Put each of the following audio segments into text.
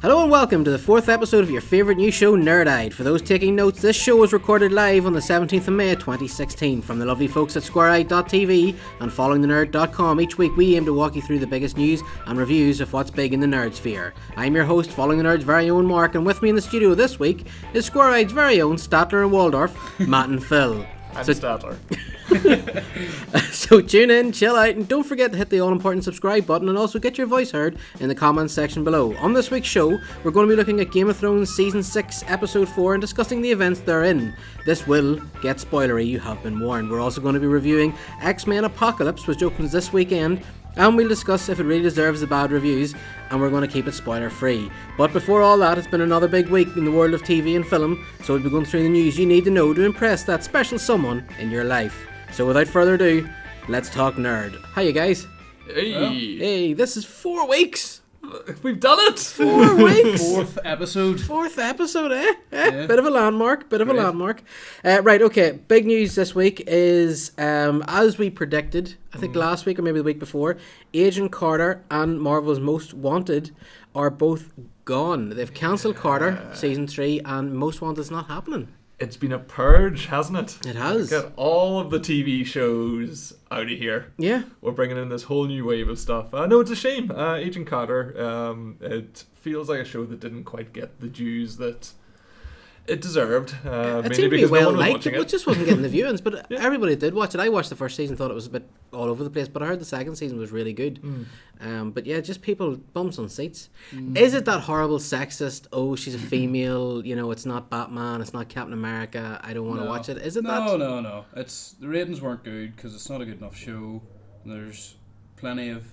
Hello and welcome to the 4th episode of your favourite new show, NerdEyed. For those taking notes, this show was recorded live on the 17th of May 2016 from the lovely folks at SquareEyed.tv and followingthenerd.com. Each week we aim to walk you through the biggest news and reviews of what's big in the nerd sphere. I'm your host, Following the Nerd's very own Mark, and with me in the studio this week is SquareEyed's very own Statler and Waldorf, Matt and Phil. I'm Statler. So tune in, chill out, and don't forget to hit the all-important subscribe button and also get your voice heard in the comments section below. On this week's show, we're going to be looking at Game of Thrones Season 6, Episode 4 and discussing the events therein. This will get spoilery, you have been warned. We're also going to be reviewing X-Men Apocalypse, which opens this weekend, and we'll discuss if it really deserves the bad reviews, and we're going to keep it spoiler free. But before all that, it's been another big week in the world of TV and film, so we'll be going through the news you need to know to impress that special someone in your life. So without further ado, let's talk nerd. Hi you guys. Hey, this is 4 weeks. We've done it! 4 weeks. Fourth episode, eh? Yeah. Bit of a landmark. Right, okay. Big news this week is, as we predicted, I think last week or maybe the week before, Agent Carter and Marvel's Most Wanted are both gone. They've cancelled Carter, Season 3, and Most Wanted's not happening. It's been a purge, hasn't it? It has. Get all of the TV shows out of here. Yeah. We're bringing in this whole new wave of stuff. No, it's a shame. Agent Carter, it feels like a show that didn't quite get the dues that it deserved. It seemed to be well liked. It just wasn't getting the viewings, but Yeah. everybody did watch it. I watched the first season, thought it was a bit all over the place, but I heard the second season was really good. But yeah, just people bumps on seats. Is it that horrible sexist, oh, she's a female, you know, it's not Batman, it's not Captain America, I don't want to watch it? Is it that? No. It's the ratings weren't good because it's not a good enough show. There's plenty of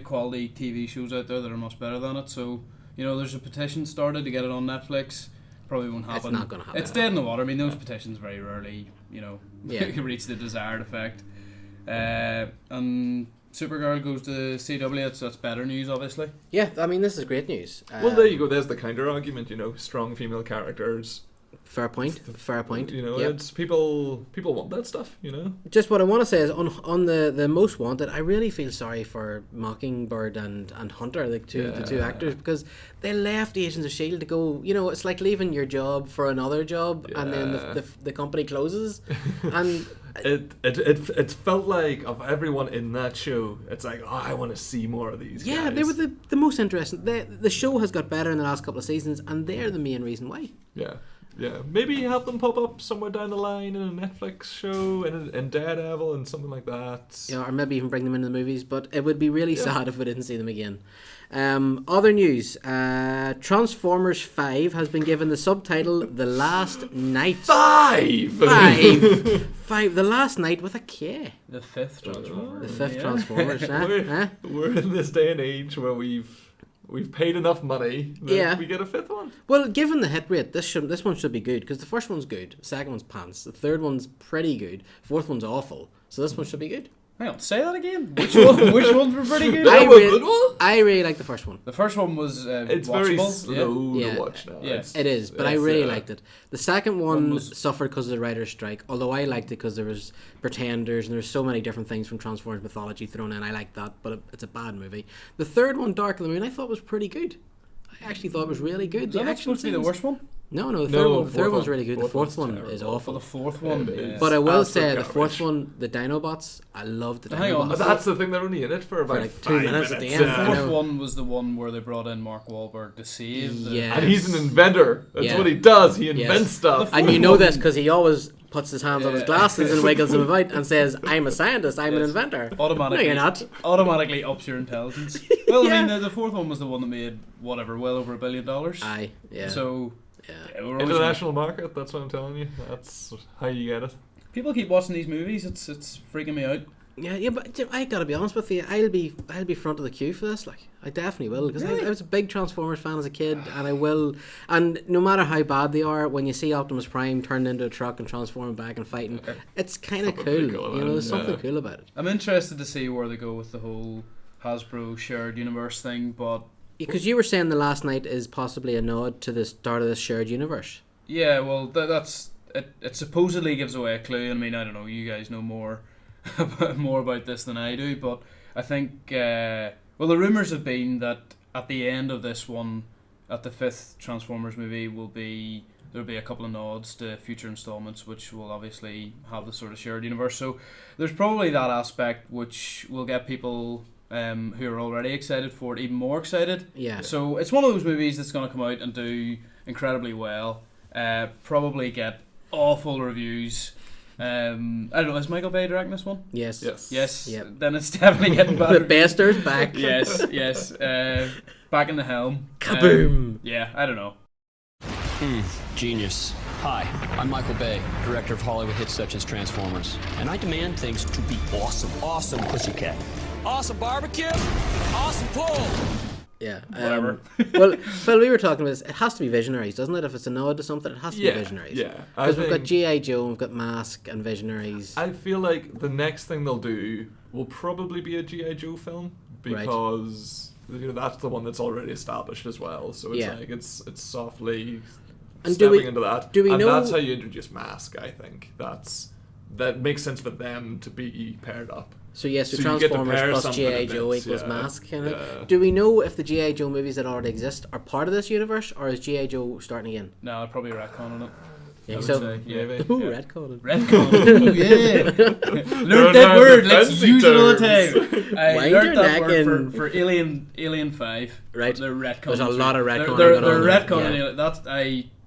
quality TV shows out there that are much better than it. So, you know, there's a petition started to get it on Netflix. Probably won't happen. It's not going to happen. It's dead in the water. I mean, those petitions very rarely, you know, can reach the desired effect. And Supergirl goes to CW, so that's better news, obviously. Yeah, I mean, this is great news. Well, there you go. There's the counter argument. You know, strong female characters. Fair point. You know, Yep. it's people want that stuff. You know. Just what I want to say is on the Most Wanted, I really feel sorry for Mockingbird and Hunter, the two actors, because they left Agents of S.H.I.E.L.D. to go, you know, it's like leaving your job for another job, and then the company closes. And it felt like of everyone in that show, it's like, oh, I want to see more of these guys. They were the most interesting. The show has got better in the last couple of seasons, and they're the main reason why. Yeah, maybe have them pop up somewhere down the line in a Netflix show, in Daredevil and something like that. Yeah, or maybe even bring them into the movies, but it would be really sad if we didn't see them again. Other news, Transformers 5 has been given the subtitle The Last Night. Five! The Last Night with a K. The fifth Transformers. The fifth Transformers. We're in this day and age where we've paid enough money that we get a fifth one. Well, given the hit rate, this one should be good, because the first one's good, the second one's pants, the third one's pretty good, fourth one's awful, so this one should be good. Hang on, say that again. Which ones were pretty good? I really like the first one. The first one was it's watchable. very slow to watch now. Yeah. It is, but I really liked it. The second one suffered because of the writer's strike, although I liked it because there was pretenders and there's so many different things from Transformers mythology thrown in. I liked that, but it's a bad movie. The third one, Dark of the Moon, I thought was pretty good. I actually thought it was really good. Is that supposed to be the worst one? No, the third one's really good. The fourth one is awful. The fourth one but I will say, the fourth one, the Dinobots, I loved the Dinobots. Hang on, that's the thing, they're only in it for about like 2 minutes at the end. The fourth one was the one where they brought in Mark Wahlberg to save. Yes. And he's an inventor. That's what he does. He invents stuff. And you know this because he always puts his hands on his glasses and wiggles them about and says, I'm a scientist, I'm an inventor. Automatically, no, you're not. Automatically ups your intelligence. Well, I mean, the fourth one was the one that made, well over $1 billion. Aye, yeah. So, international market, that's what I'm telling you. That's how you get it. People keep watching these movies, it's freaking me out. Yeah, but I gotta be honest with you, I'll be front of the queue for this. Like, I definitely will, because I was a big Transformers fan as a kid, and I will. And no matter how bad they are, when you see Optimus Prime turned into a truck and transforming back and fighting, it's kind of cool. You know, there's something cool about it. I'm interested to see where they go with the whole Hasbro shared universe thing, but because you were saying The Last Night is possibly a nod to the start of this shared universe. Yeah, well, that's it. It supposedly gives away a clue. I mean, I don't know. You guys know more about this than I do, but I think well, the rumors have been that at the end of this one, at the 5th Transformers movie there'll be a couple of nods to future installments, which will obviously have the sort of shared universe. So there's probably that aspect which will get people who are already excited for it even more excited. Yeah. So it's one of those movies that's going to come out and do incredibly well. Probably get awful reviews. I don't know, is Michael Bay directing this one? Yes. Yep. Then it's definitely getting bad. The Bester's back. Yes. Back in the helm. Kaboom! Yeah, I don't know. Genius. Hi, I'm Michael Bay, director of Hollywood hits such as Transformers, and I demand things to be awesome. Awesome pussycat. Awesome barbecue. Awesome pool. Yeah. Whatever. Well, Phil, we were talking about this. It has to be Visionaries, doesn't it? If it's a nod to something, it has to be Visionaries. Yeah. Because we've got G.I. Joe, we've got Mask and Visionaries. I feel like the next thing they'll do will probably be a G.I. Joe film, because that's the one that's already established as well. So it's like it's softly stepping into that. Do we know? That's how you introduce Mask. I think that makes sense for them to be paired up. So Transformers plus G.I. Joe equals Mask. Kind of. Do we know if the G.I. Joe movies that already exist are part of this universe, or is G.I. Joe starting again? No, I'd probably retconning it. Yeah, maybe. Ooh, retconning. Retconning. Yeah. Learned that word. Let's use it all the time. I learned that word for Alien 5. Right. They're retconning. There's a lot of retconning going on. They're retconning. That's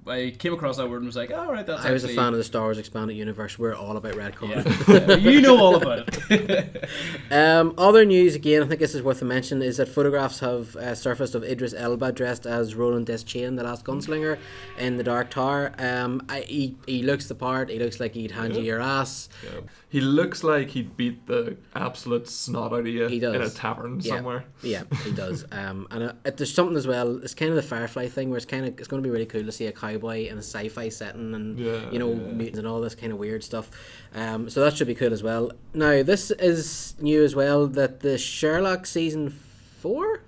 I came across that word and was like, oh, right, that's I was a fan of the Star Wars Expanded Universe. We're all about retconning. Yeah. You know all about it. Other news, again, I think this is worth a mention, is that photographs have surfaced of Idris Elba dressed as Roland Deschain, the last gunslinger, in the Dark Tower. He looks the part. He looks like he'd hand you your ass. Yeah. He looks like he'd beat the absolute snot out of you in a tavern somewhere. Yeah, he does. And there's something as well. It's kind of the Firefly thing, where it's going to be really cool to see a cowboy in a sci-fi setting, and mutants and all this kind of weird stuff. So that should be cool as well. Now, this is new as well, that the Sherlock season 4.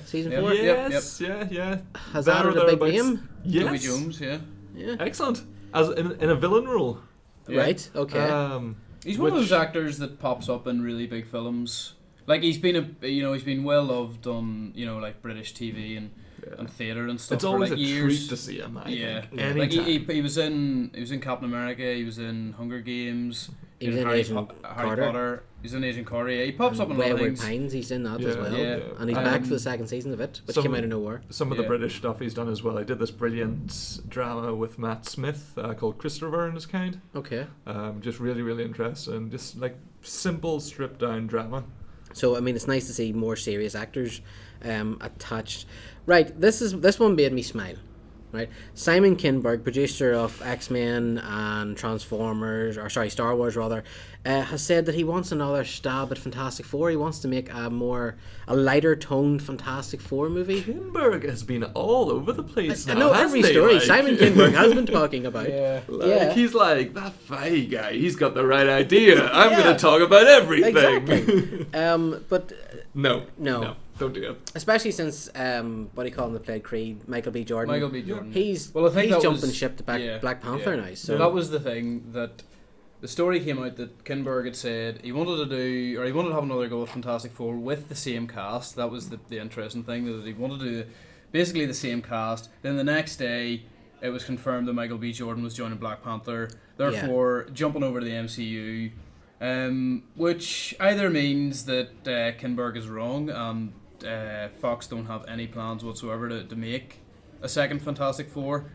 Season 4. Yes. Has added a big name. Yes. Toby Jones. Yeah. Excellent. As in a villain role. Yeah. Right. Okay. He's one of those actors that pops up in really big films. Like he's been well loved on like British TV and theatre and stuff. It's always for a treat to see him. I think. Like he was in Captain America. He was in Hunger Games. He was in Agent Harry Potter. He's in Agent Carter. Yeah, he pops up in a lot of Wayward things. Pines. He's in that as well. Yeah. And he's back for the second season of it, which came out of nowhere. Some of the British stuff he's done as well. I did this brilliant drama with Matt Smith called Christopher and His Kind. Okay. Just really, really interesting. Just like simple, stripped down drama. So I mean, it's nice to see more serious actors attached. Right, this one made me smile. Right, Simon Kinberg, producer of X-Men and Star Wars rather, has said that he wants another stab at Fantastic Four. He wants to make a lighter toned Fantastic Four movie. Kinberg has been all over the place now. I know every story Simon Kinberg has been talking about. He's like, that Feige guy, he's got the right idea. I'm going to talk about everything. Exactly. But no. Don't do it. Especially since what do you call him that played Creed, Michael B. Jordan. He's jumping ship to Black Panther now. So that was the thing, that the story came out that Kinberg had said he wanted to have another go at Fantastic Four with the same cast. That was the interesting thing, that he wanted to do basically the same cast. Then the next day it was confirmed that Michael B. Jordan was joining Black Panther, therefore jumping over to the MCU. Which either means that Kinberg is wrong and Fox don't have any plans whatsoever to make a second Fantastic Four,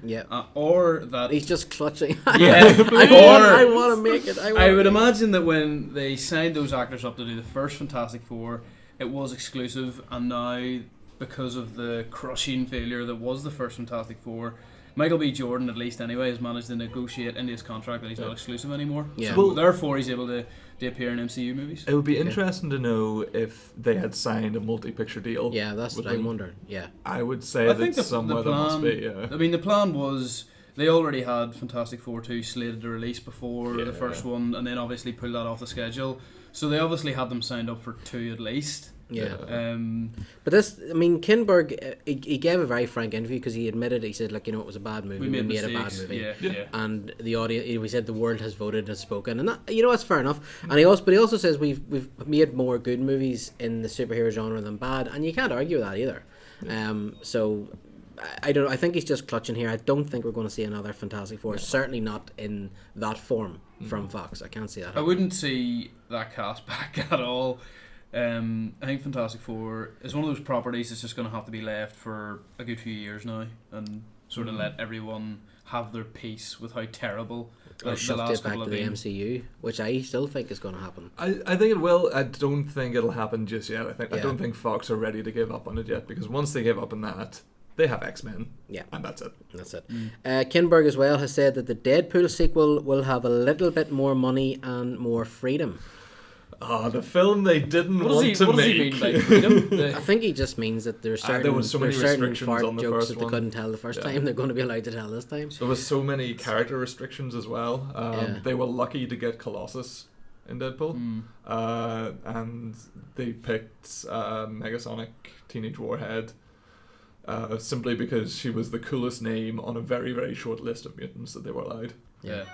or that he's just clutching. I want to make it. I would imagine that when they signed those actors up to do the first Fantastic Four, it was exclusive, and now because of the crushing failure that was the first Fantastic Four, Michael B. Jordan, at least anyway, has managed to negotiate into his contract that he's not exclusive anymore. Yeah. So therefore, he's able to appear in MCU movies. It would be interesting to know if they had signed a multi-picture deal. Yeah, that's what I'm wondering. Yeah, I would say that somewhere there must be. Yeah. I mean, the plan was they already had Fantastic Four 2 slated to release before the first one, and then obviously pulled that off the schedule. So they obviously had them signed up for 2 at least. Yeah. But Kinberg, he gave a very frank interview, because he admitted, he said, it was a bad movie. We made a bad movie. Yeah. And the audience, he said the world has voted, has spoken, and that, that's fair enough. And he also says we've made more good movies in the superhero genre than bad, and you can't argue with that either. So I don't know. I think he's just clutching here. I don't think we're going to see another Fantastic Four. Certainly not in that form from Fox. I can't see that. I wouldn't see that cast back at all. I think Fantastic Four is one of those properties that's just going to have to be left for a good few years now, and sort of let everyone have their peace with how terrible or the shift last it back couple to have the been. MCU, which I still think is going to happen. I think it will. I don't think it'll happen just yet. I don't think Fox are ready to give up on it yet, because once they give up on that, they have X-Men. Yeah. And that's it. That's it. Kinberg as well has said that the Deadpool sequel will have a little bit more money and more freedom. The film they didn't want to make. What does he mean by freedom? I think he just means that there's certain, there was so many there's certain restrictions fart on the jokes first that they one. couldn't tell the first time they're going to be allowed to tell this time. There was so many character restrictions as well. They were lucky to get Colossus in Deadpool. And they picked Megasonic Teenage Warhead simply because she was the coolest name on a very, very short list of mutants that they were allowed. Yeah.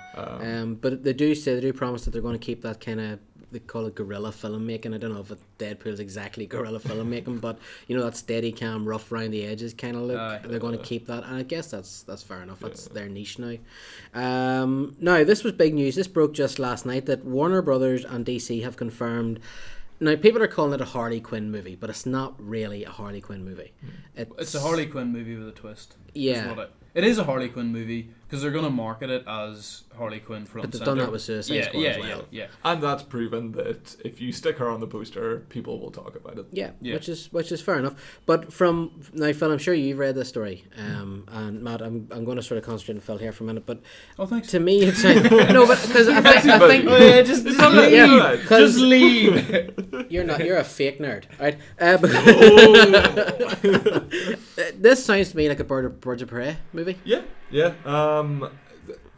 But they do promise that they're going to keep that kind of, they call it guerrilla filmmaking. I don't know if Deadpool's exactly guerrilla filmmaking, but you know, that steady cam, rough around the edges kind of look. They're going to keep that, and I guess that's fair enough. That's their niche now. Now this was big news. This broke just last night that Warner Brothers and DC have confirmed. Now people are calling it a Harley Quinn movie, but it's not really a Harley Quinn movie. It's a Harley Quinn movie with a twist. Yeah. It is a Harley Quinn movie because they're going to market it as Harley Quinn front But they've and done center. that with Suicide Squad as well. Yeah. And that's proven that if you stick her on the poster, people will talk about it. Yeah. Which is fair enough. But from now, Phil, I'm sure you've read this story, and Matt, I'm going to sort of concentrate on Phil here for a minute. But thanks. to me, it's no, but because I think just leave. Just leave. You're a fake nerd, right? This sounds to me like a Birds of Prey movie. Yeah.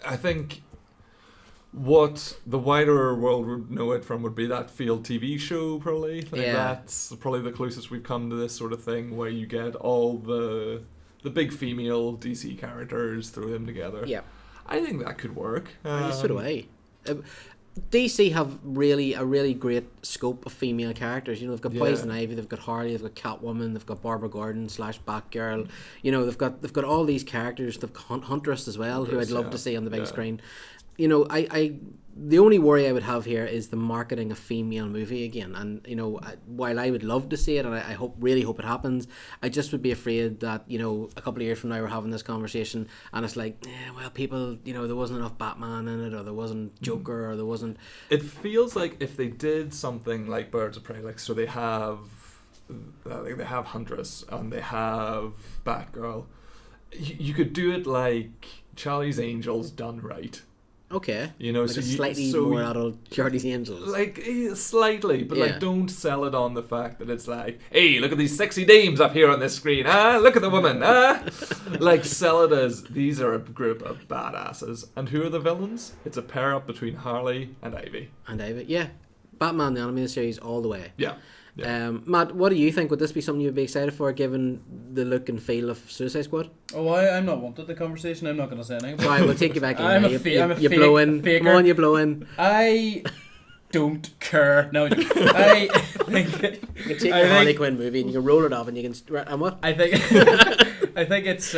I think what the wider world would know it from would be that Field TV show, probably. That's probably the closest we've come to this sort of thing where you get all the big female DC characters, throw them together. Yeah. I think that could work. So do I. DC have a really great scope of female characters. You know, they've got Poison Ivy, they've got Harley, they've got Catwoman, they've got Barbara Gordon / Batgirl. You know, they've got all these characters. They've got Huntress as well, who I'd love to see on the big screen. You know, the only worry I would have here is the marketing of female movie again. And you know, while I would love to see it, and I really hope it happens, I just would be afraid that, you know, a couple of years from now we're having this conversation and it's like, well, people, you know, there wasn't enough Batman in it, or there wasn't Joker, or there wasn't. It feels like if they did something like Birds of Prey, like so they have Huntress and they have Batgirl, you could do it like Charlie's Angels done right. Okay. You know, like so a slightly more adult Charlie's Angels. Like, slightly, but like, don't sell it on the fact that it's like, hey, look at these sexy dames up here on this screen. Look at the woman. Like, sell it as these are a group of badasses. And who are the villains? It's a pair up between Harley and Ivy. Yeah. Batman the animated series all the way. Yeah. Matt, what do you think? Would this be something you'd be excited for, given the look and feel of Suicide Squad? I'm not wanted the conversation. I'm not going to say anything. Sorry, we'll take you back in. I'm a you blow in. Faker. Come on, you blow in. I don't care. No, I think you can take your Harley Quinn movie and you can roll it up and you can. And what? I think it's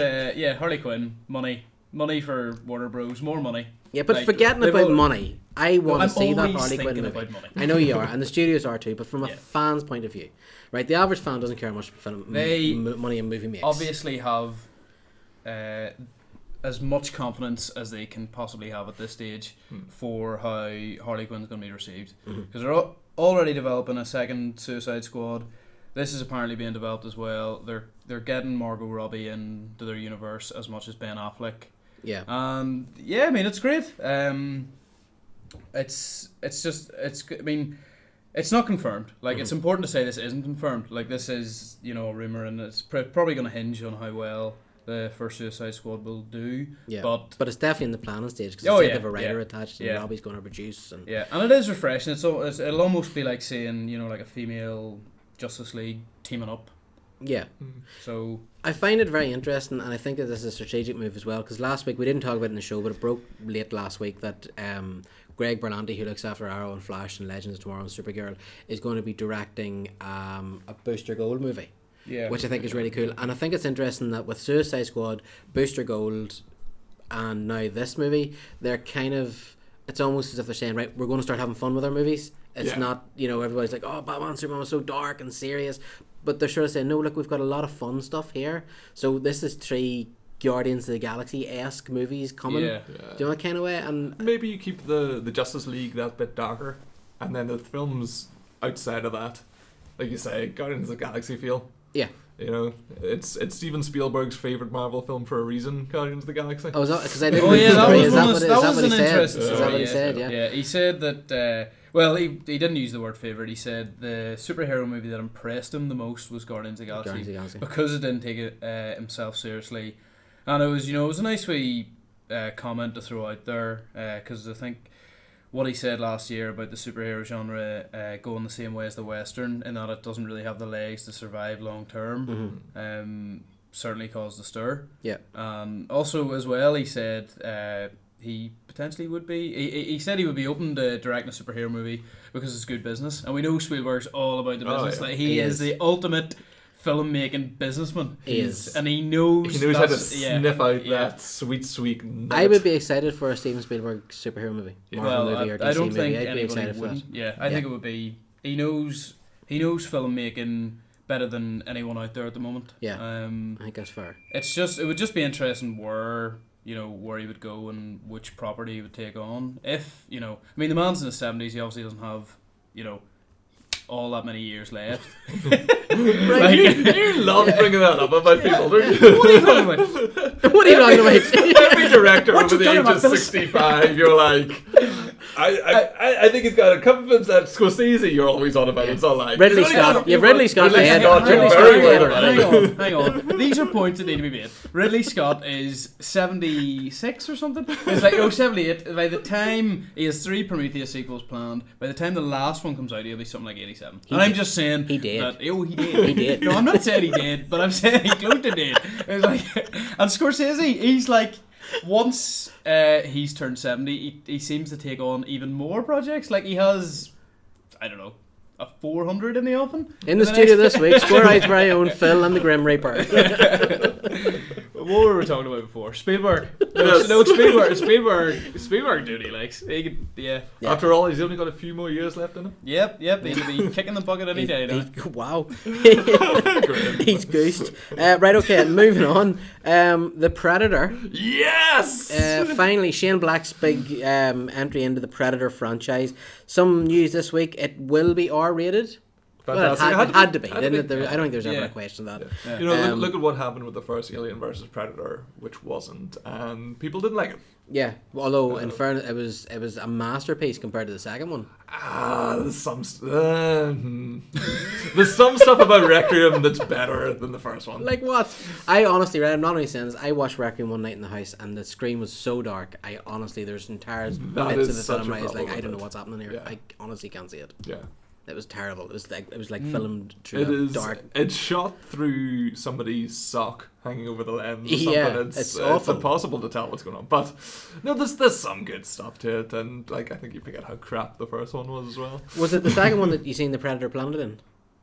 Harley Quinn, money for Warner Bros, more money. Yeah, but forgetting about money, I want to see that Harley Quinn movie. About money. I know you are, and the studios are too. But from a fan's point of view, right? The average fan doesn't care much about money and movie makes. Obviously, have as much confidence as they can possibly have at this stage for how Harley Quinn's going to be received, because they're already developing a second Suicide Squad. This is apparently being developed as well. They're getting Margot Robbie into their universe as much as Ben Affleck. Yeah. I mean, it's great. It's not confirmed. Like, it's important to say this isn't confirmed. Like, this is, you know, a rumor, and it's probably going to hinge on how well the first Suicide Squad will do. Yeah. But it's definitely in the planning stage, because they have a writer attached, and Robbie's going to produce. And it is refreshing. It'll almost be like seeing, you know, like a female Justice League teaming up. Yeah. So I find it very interesting, and I think that this is a strategic move as well, because last week, we didn't talk about it in the show, but it broke late last week that Greg Berlanti, who looks after Arrow and Flash and Legends of Tomorrow and Supergirl, is going to be directing a Booster Gold movie. which I think is really cool. And I think it's interesting that with Suicide Squad, Booster Gold, and now this movie, they're kind of, it's almost as if they're saying, right, we're going to start having fun with our movies. It's not, everybody's like, oh, Batman, Superman was so dark and serious. But they're sort of saying, no, look, we've got a lot of fun stuff here. So this is 3 Guardians of the Galaxy-esque movies coming. Do you know that kind of way? And maybe you keep the Justice League that bit darker, and then the films outside of that, like you say, Guardians of the Galaxy feel. Yeah. It's Steven Spielberg's favourite Marvel film for a reason, Guardians of the Galaxy. Oh, is that because I didn't? That was an interesting story. Is that what he said? Yeah, he said that. Well, he didn't use the word favourite. He said the superhero movie that impressed him the most was Guardians of the Galaxy, because it didn't take it himself seriously, and it was it was a nice wee comment to throw out there, because I think what he said last year about the superhero genre going the same way as the Western, in that it doesn't really have the legs to survive long term, certainly caused a stir. Yeah. Also, as well, he said he potentially would be. He said he would be open to directing a superhero movie because it's good business, and we know Spielberg's all about the business. Like, he is the ultimate film-making businessman. He is. And he knows how to sniff out that sweet nut. I would be excited for a Steven Spielberg superhero movie. Marvel movie or DC I don't movie. think I'd be excited for that. Yeah, I think it would be. He knows filmmaking better than anyone out there at the moment. Yeah, I think that's fair. It would just be interesting where he would go and which property he would take on. If, I mean, the man's in his 70s, he obviously doesn't have, all that many years left. Right, you love bringing that up about people, don't you? What are you talking about? What are you talking about? Every director over the age of 65, you're like, I think he's got a confidence that Scorsese you're always on about. It's all like Ridley Scott. You have Ridley Scott. Hang on. These are points that need to be made. Ridley Scott is 76 or something. It's like 78. By the time he has 3 Prometheus sequels planned, by the time the last one comes out, he'll be something like 87. I'm just saying he did. He did. He did. No, I'm not saying he did, but I'm saying he close to did. It's like, and Scorsese, he's like, once he's turned 70, he seems to take on even more projects. Like, he has, I don't know, a 400 in the oven. In the studio this week, SquareEyed's very own Phil and the Grim Reaper. What were we talking about before? Spielberg. No, Spielberg dude, he likes. He could, yeah. After all, he's only got a few more years left in him. Yep. He'll be kicking the bucket any day now. Wow. He's goosed. Right, okay, moving on. The Predator. Yes! Finally, Shane Black's big entry into the Predator franchise. Some news this week, it will be R-rated. Well, it had to be, didn't it? I don't think there's ever a question of that. Yeah. Look at what happened with the first Alien versus Predator, which wasn't, and people didn't like it. Yeah, although in fairness, it was a masterpiece compared to the second one. There's some stuff about Requiem that's better than the first one. Like what? I honestly, I'm not only saying this, I watched Requiem one night in the house, and the screen was so dark. I honestly, there's entire bits of the film I was like, I don't know what's happening here. Yeah. I honestly can't see it. Yeah. It was terrible. It was like filmed through dark. It's shot through somebody's sock hanging over the lens. Or something. It's awful. It's impossible to tell what's going on. But no, there's some good stuff to it, and like I think you forget how crap the first one was as well. Was it the second one that you seen the Predator planted in?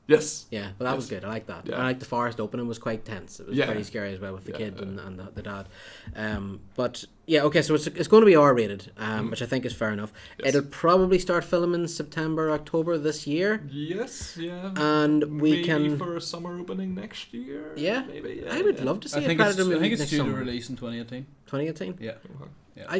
Yes. Yeah, but that was good. I like that. Yeah. I like the forest opening was quite tense. It was pretty scary as well with the kid and the dad. But yeah, okay, so it's going to be R-rated, which I think is fair enough. Yes. It'll probably start filming September, October this year. Yes, yeah. And we maybe for a summer opening next year. Yeah, maybe. Yeah, I would love to see a Predator movie. I think it's due to release in 2018. 2018. Yeah. Yeah.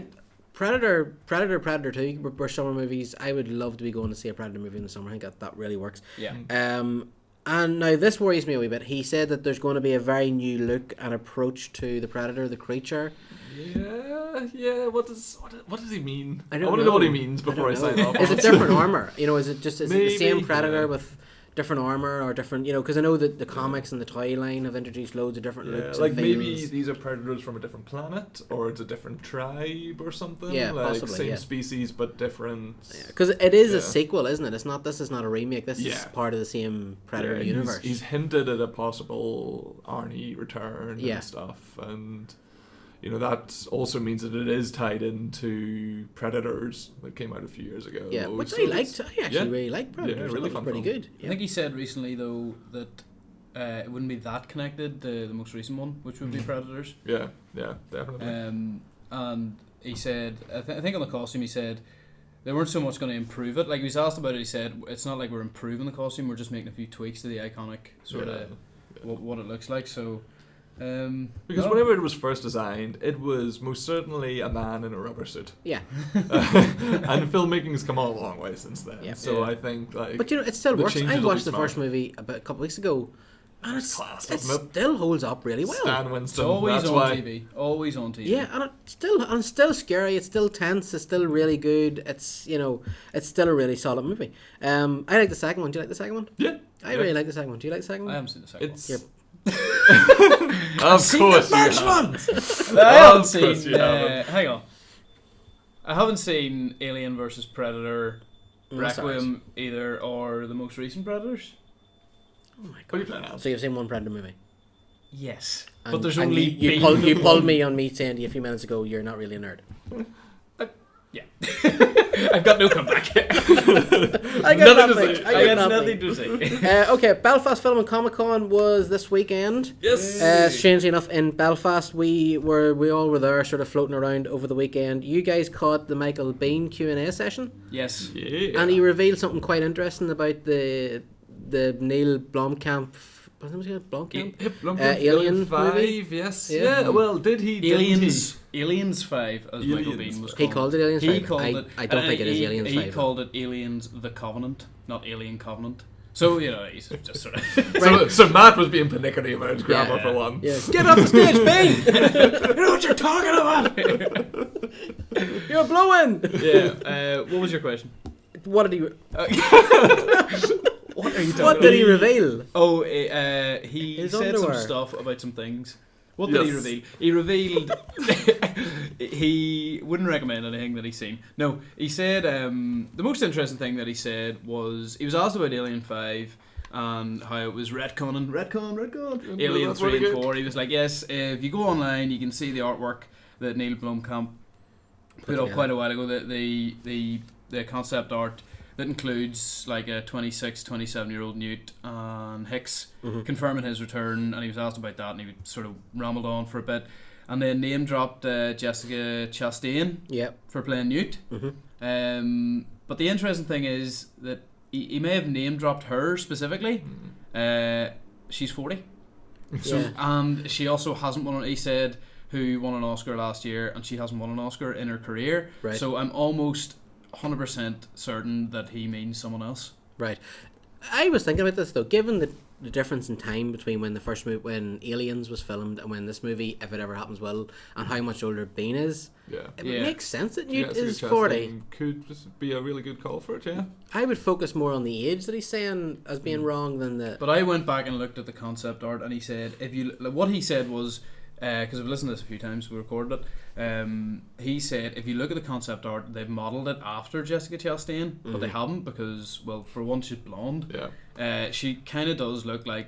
Predator 2 were summer movies. I would love to be going to see a Predator movie in the summer. I think that really works. Yeah. And now this worries me a wee bit. He said that there's going to be a very new look and approach to the Predator, the creature. Yeah. What does he mean? I want to know what he means before I sign off. Is it different armor? Is it the same Predator with different armor or different? Because I know that the comics and the toy line have introduced loads of different looks. Like and maybe these are predators from a different planet, or it's a different tribe or something. Yeah, like possibly. Same species but different. Because it is a sequel, isn't it? This is not a remake. This is part of the same Predator universe. He's hinted at a possible Arnie return and stuff, and that also means that it is tied into Predators that came out a few years ago. Yeah, which I liked. I actually really liked Predators. Yeah, really fun. Pretty good. Yeah. I think he said recently though that it wouldn't be that connected. The most recent one, which would be Predators. Yeah, definitely. And he said, I think on the costume, he said they weren't so much going to improve it. Like, he was asked about it, he said it's not like we're improving the costume, we're just making a few tweaks to the iconic sort of what it looks like. So. Because whenever it was first designed, it was most certainly a man in a rubber suit. Yeah. And filmmaking's come a long way since then. Yeah. So I think, like... But, it still works. I watched the first movie about a couple weeks ago, and it still holds up really well. Stan Winston. It's always on TV. Always on TV. Yeah, and it's still scary. It's still tense. It's still really good. It's it's still a really solid movie. I like the second one. Do you like the second one? Yeah. I really like the second one. Do you like the second one? I haven't seen the second one. Yep. Of course the first one. I haven't seen. Hang on. I haven't seen Alien vs Predator, Requiem either, or the most recent Predators. Oh my god! So you've seen one Predator movie? Yes, and, but there's only you pulled me on me saying to you a few minutes ago you're not really a nerd. Yeah. I've got no comeback. I got nothing to say. Okay, Belfast Film and Comic Con was this weekend. Yes. Strangely enough, in Belfast, we all were there, sort of floating around over the weekend. You guys caught the Michael Biehn Q&A session. Yes. Yeah. And he revealed something quite interesting about the Neil Blomkamp. Alien 5, movie? yes. Yeah, well, did he... Aliens 5, as Michael Biehn was called. He called it Aliens 5. I don't think it is Aliens 5. He called it Aliens The Covenant, not Alien Covenant. So, he's just sort of... so Matt was being pernickety about his grammar for one. Yeah. Get off the stage, Biehn! You know what you're talking about! You're blowing! Yeah, what was your question? What did he... What are you talking What about? did he reveal? Oh, he His said underwear. some stuff about some things. What did he reveal? He revealed he wouldn't recommend anything that he's seen. No, he said the most interesting thing that he said was he was asked about Alien 5 and how it was retcon. Alien 3 and 4. He was like, yes, if you go online, you can see the artwork that Neil Blomkamp put up quite a while ago. The concept art that includes like a 27-year-old Newt and Hicks confirming his return, and he was asked about that, and he sort of rambled on for a bit, and then name dropped Jessica Chastain for playing Newt. But the interesting thing is that he may have name dropped her specifically. She's 40, and she also hasn't won. He said who won an Oscar last year, and she hasn't won an Oscar in her career. Right. So I'm almost 100% certain that he means someone else. Right. I was thinking about this though, given the difference in time between when when Aliens was filmed and when this movie, if it ever happens, will, and how much older Biehn is. It would make sense that Newt is 40. Could just be a really good call for it. I would focus more on the age that he's saying as being wrong than the... But I went back and looked at the concept art, and he said, what he said was, because I've listened to this a few times, we recorded it. He said if you look at the concept art, they've modelled it after Jessica Chastain, but they haven't because, well, for one, she's blonde. She kind of does look like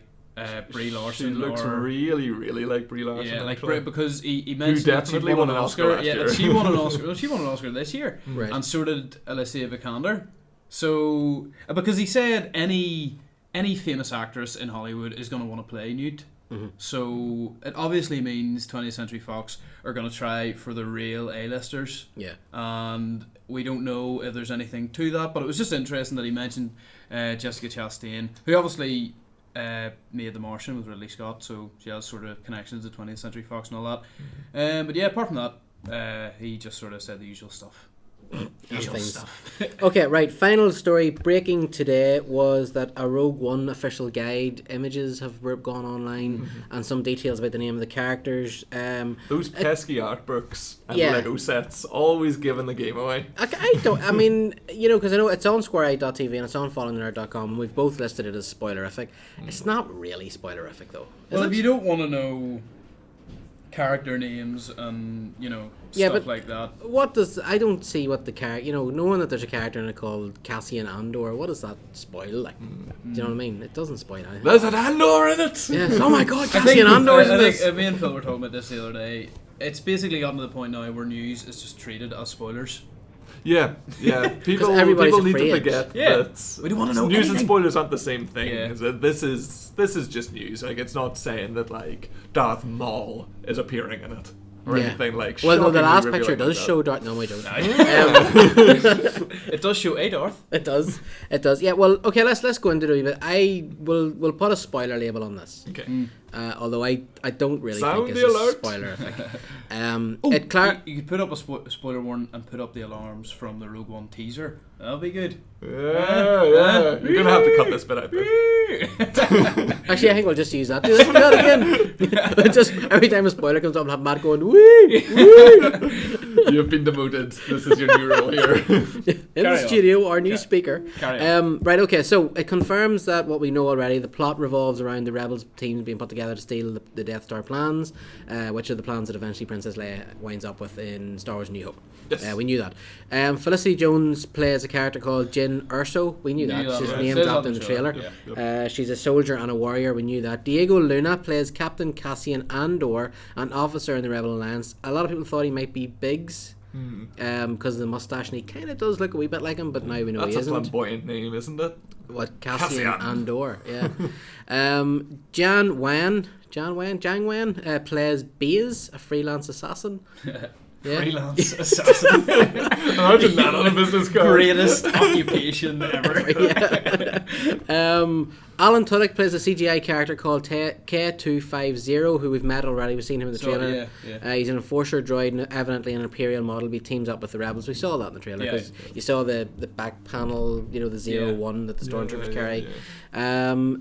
Brie Larson. She looks really, really like Brie Larson. Yeah, like Brie, because he mentioned who definitely won an Oscar last year. She won an Oscar. Well, she won an Oscar this year, and so did Alicia Vikander. So because he said any famous actress in Hollywood is going to want to play Newt. So it obviously means 20th Century Fox are going to try for the real A-listers. And we don't know if there's anything to that, but it was just interesting that he mentioned Jessica Chastain, who obviously made The Martian with Ridley Scott, so she has sort of connections to 20th Century Fox and all that. But yeah, apart from that, he just sort of said the usual stuff. Okay, right. Final story breaking today was that a Rogue One official guide images have gone online and some details about the name of the characters. Those pesky art books and Lego sets always giving the game away. I mean, because I know it's on SquareEyed.tv and it's on followingthenerd.com, and we've both listed it as spoilerific. It's not really spoilerific though. Well, if you don't want to know character names and stuff like that, I don't see what the character, knowing that there's a character in it called Cassian Andor, what does that spoil? Like, do you know what I mean? It doesn't spoil anything. There's an Andor in it. Yes. Oh my God, Cassian Andor in this. I think me and Phil were talking about this the other day. It's basically gotten to the point now where news is just treated as spoilers. Yeah. People everybody's need to afraid. forget Yeah. that We don't wanna know news and anything. spoilers aren't the same thing. Yeah. This is just news. Like, it's not saying that like Darth Maul is appearing in it or anything like. Well, no, the last shockingly picture revealing does like show Darth. No, I don't. It does show a Darth. It does. Yeah. Well, okay. Let's go into it. We'll put a spoiler label on this. that. Okay. Although I don't really Sound think the it's a alert. spoiler effect. You could put up a spoiler warning and put up the alarms from the Rogue One teaser. That'll be good. Yeah. You're gonna have to cut this bit out. Actually, I think we'll just use that. Do that again. Just every time a spoiler comes up, I'll have Matt going, wee! You've been demoted. This is your new role here. In the studio, our new speaker. Carry on. Right, okay, so it confirms that what we know already, the plot revolves around the Rebels teams being put together to steal the Death Star plans, which are the plans that eventually Princess Leia winds up with in Star Wars New Hope. Yes. We knew that. Felicity Jones plays a character called Jyn Erso. We knew that. She's right. name Says dropped on in the the trailer. trailer. She's a soldier and a warrior. We knew that. Diego Luna plays Captain Cassian Andor, an officer in the Rebel Alliance. A lot of people thought he might be Biggs because of the mustache, and he kind of does look a wee bit like him, but now we know That's he a isn't. flamboyant name, isn't it? What, Cassian Cassian. Andor? Yeah. Jiang Wen plays Baze, a freelance assassin. Yeah. Freelance assassin. Imagine that on a business card. Greatest occupation ever. Alan Tudyk plays a CGI character called K250, who we've met already. We've seen him in the trailer. He's an enforcer droid, and evidently an Imperial model. He teams up with the Rebels. We saw that in the trailer because you saw the back panel, the 01 that the stormtroopers carry.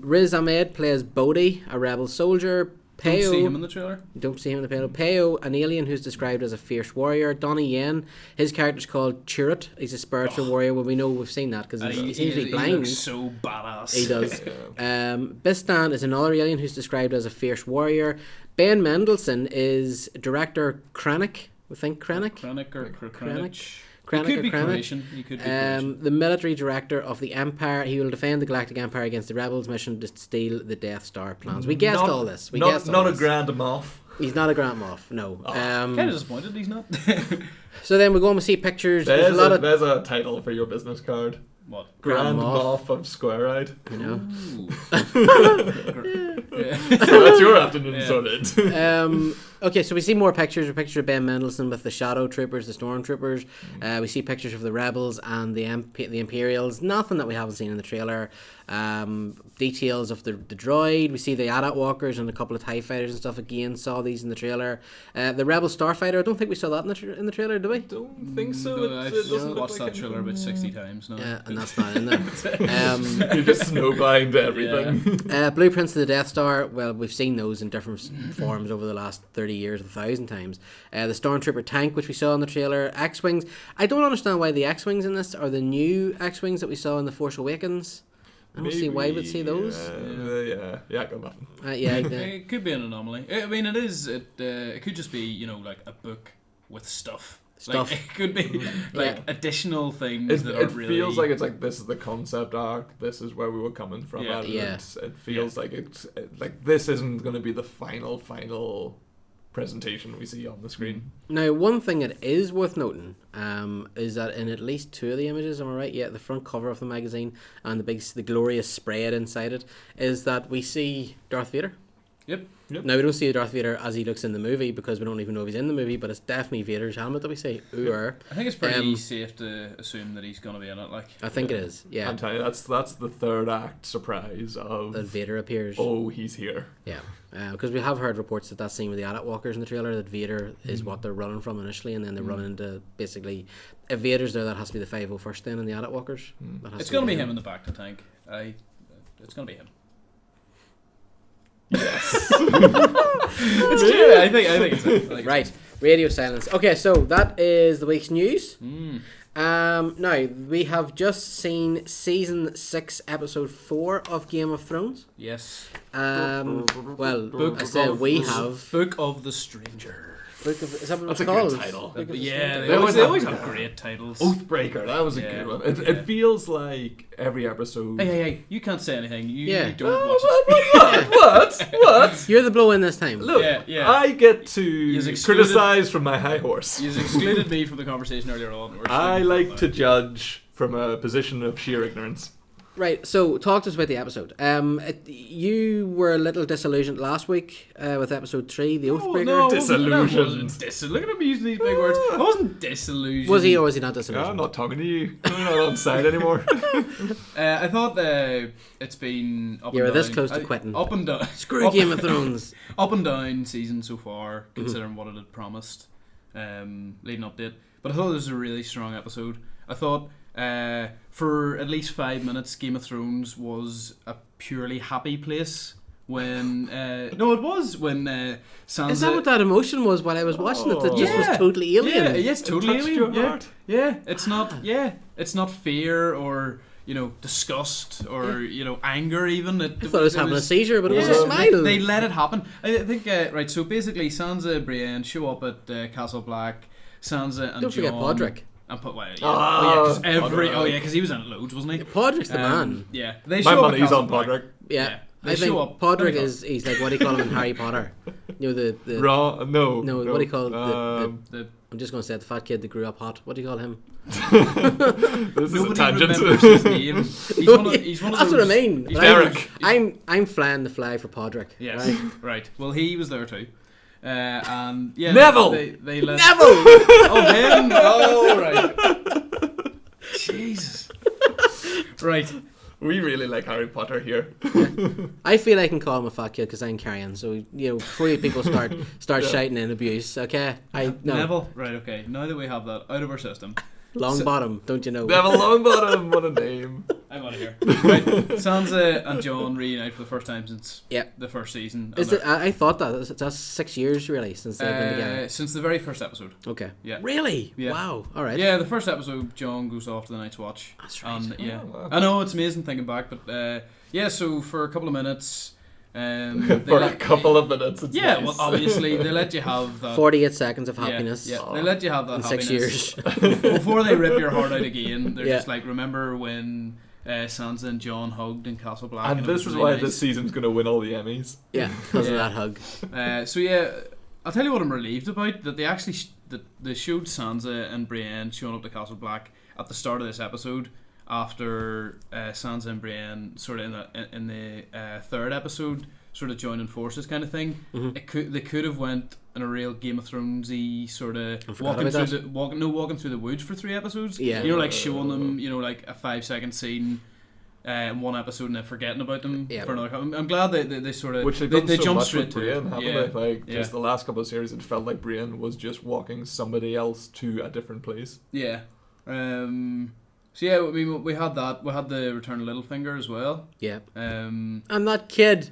Riz Ahmed plays Bodhi, a Rebel soldier. Don't see him in the trailer. Don't see him in the trailer. Peo, an alien who's described as a fierce warrior. Donnie Yen, his character's called Chirrut. He's a spiritual warrior. Well, we know we've seen that because he seems to be blind. He looks so badass. He does. Bistan is another alien who's described as a fierce warrior. Ben Mendelsohn is director Krennic. We think Krennic. Krennic or Krennic. Krennic He could or be Krennic. Croatian. He could be Croatian. The military director of the Empire. He will defend the Galactic Empire against the Rebels' mission to steal the Death Star plans. We guessed all this. Not a Grand Moff. He's not a Grand Moff, no. Kind of disappointed he's not. So then we go and we see pictures. There's a title for your business card. What? Grand Moff of SquareEyed. You know. So that's your afternoon sorted. Okay, so we see more pictures. A picture of Ben Mendelsohn with the Shadow Troopers, the Stormtroopers. We see pictures of the Rebels and the Imperials. Nothing that we haven't seen in the trailer. Details of the droid. We see the AT-AT walkers and a couple of TIE fighters and stuff. Again, saw these in the trailer. The Rebel Starfighter. I don't think we saw that in the trailer, did we? Don't think so. I've watched that trailer about 60 times now. Yeah, and that's not in there. You're just snowblind to everything. Blueprints of the Death Star. Well, we've seen those in different forms over the last 30 years, 1,000 times. The Stormtrooper tank, which we saw in the trailer. X-Wings. I don't understand why the X-Wings in this are the new X-Wings that we saw in The Force Awakens. I don't see why we'd see those. I got nothing. It could be an anomaly. I mean, it is. It could just be, like a book with stuff. Like, it could be additional things that aren't really. It feels like it's like this is the concept arc. This is where we were coming from. It feels like it's like this isn't going to be the final presentation we see on the screen. Now, one thing that is worth noting is that in at least two of the images, am I right? Yeah, the front cover of the magazine and the glorious spread inside it is that we see Darth Vader. Yep. Now, we don't see Darth Vader as he looks in the movie because we don't even know if he's in the movie, but it's definitely Vader's helmet that we see. I think it's pretty safe to assume that he's going to be in it. I think it is, yeah. I'm telling you, that's the third act surprise of... That Vader appears. Oh, he's here. Yeah, because we have heard reports that scene with the AT-AT walkers in the trailer, that Vader is what they're running from initially, and then they run into, basically, if Vader's there, that has to be the 501st then, and the AT-AT walkers. It's going to be him in the back of the tank. It's going to be him. Yes. It's true. I think it's him. Right, radio silence. Okay, so that is the week's news. Now, we have just seen Season 6, Episode 4 of Game of Thrones. Yes. Well, Book I said of we the have. Book of the Stranger. Is that what That's it's a called? good title. They always have great titles. Oathbreaker, that was a good one. It feels like every episode. Hey, you can't say anything. You don't watch it. What? You're the blow-in this time. Look, I get to criticize from my high horse. You've excluded me from the conversation earlier on. I like to judge from a position of sheer ignorance. Right, so talk to us about the episode. You were a little disillusioned last week with episode 3, the Oathbreaker. No, disillusioned. Look at him using these big words. I wasn't disillusioned. Was he or was he not disillusioned? I'm not talking to you. I'm not on side anymore. I thought it's been up and down. You're this close to quitting. Up and down. Screw Game of Thrones. Up and down season so far, considering what it had promised leading up to it. But I thought it was a really strong episode. I thought for at least 5 minutes, Game of Thrones was a purely happy place. When it was when Sansa. Is that what that emotion was while I was watching it? That just was totally alien. Yeah, yes, totally alien. Your heart. Yeah, it's not fear or disgust or anger even. I thought I was having a seizure, but it was a smile. They let it happen. I think right. So basically, Sansa and Brienne show up at Castle Black. Sansa and Don't forget Jon, Podrick. And because he was in it loads, wasn't he? Podrick's the man. Yeah, they My show up at money's Castle on Black. Podrick. Yeah. They I think show up. Podrick he's like, what do you call him in Harry Potter? The Raw? No. what do you call The I'm just going to say it, the fat kid that grew up hot. What do you call him? This is a tangent. Remembers his name. He's one of That's those, what I mean. He's Derek. I'm flying the fly for Podrick. Yes, right. Well, he was there too. And yeah, Neville. They let Neville. Oh, him. Oh, right. Jesus. Right. We really like Harry Potter here. I feel I can call him a fat kid because I'm carrying. So before you people start shouting in abuse, okay? No. Neville. Right. Okay. Now that we have that out of our system. Longbottom, don't you know? Neville Longbottom, what a name. I'm out of here. Right. Sansa and Jon reunite for the first time since the first season. I thought that's 6 years really since they've been together. Since the very first episode. Okay. Yeah. Really? Yeah. Wow. All right. Yeah, the first episode, Jon goes off to the Night's Watch. That's right. And, yeah. wow. I know, it's amazing thinking back, but so for a couple of minutes... for a couple of minutes, it's nice. Well, obviously, they let you have that... 48 seconds of happiness. Yeah, they let you have that in happiness. 6 years. Before they rip your heart out again, they're just like, remember when Sansa and Jon hugged in Castle Black? And this is really why this season's going to win all the Emmys. Yeah, because of that hug. I'll tell you what I'm relieved about, that they actually they showed Sansa and Brienne showing up to Castle Black at the start of this episode, after Sansa and Brienne sort of in the third episode sort of joining forces kind of thing. Mm-hmm. They could have went in a real Game of Thronesy sort of walking through the woods for 3 episodes. Yeah, like showing them like a 5-second scene in one episode and then forgetting about them for another. I'm glad they sort of which they jumped much straight with to Brienne, haven't they? Like Yeah. just the last couple of series, it felt like Brienne was just walking somebody else to a different place. Yeah. So yeah, I mean, we had that. We had the return of Littlefinger as well. Yeah. And that kid.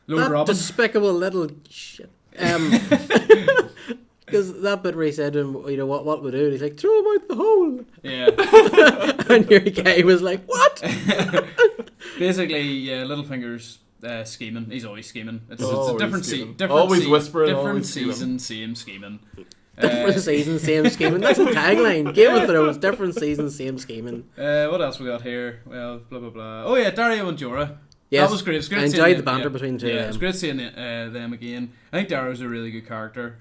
Lord that Robin. despicable little shit. Because that bit where he said to him, what would do? He's like, throw him out the hole. Yeah. And your guy was like, what? Basically, Littlefinger's scheming. He's always scheming. It's a different season. Always whispering. Different always season, same scheming. Different season, same scheming. That's a tagline. Game of Thrones, different season, same scheming. What else we got here? Well, blah blah blah. Oh yeah, Dario and Jorah. Yes. That was great. It was great I enjoyed the banter between the two of them. It was great seeing them again. I think Darrow's a really good character.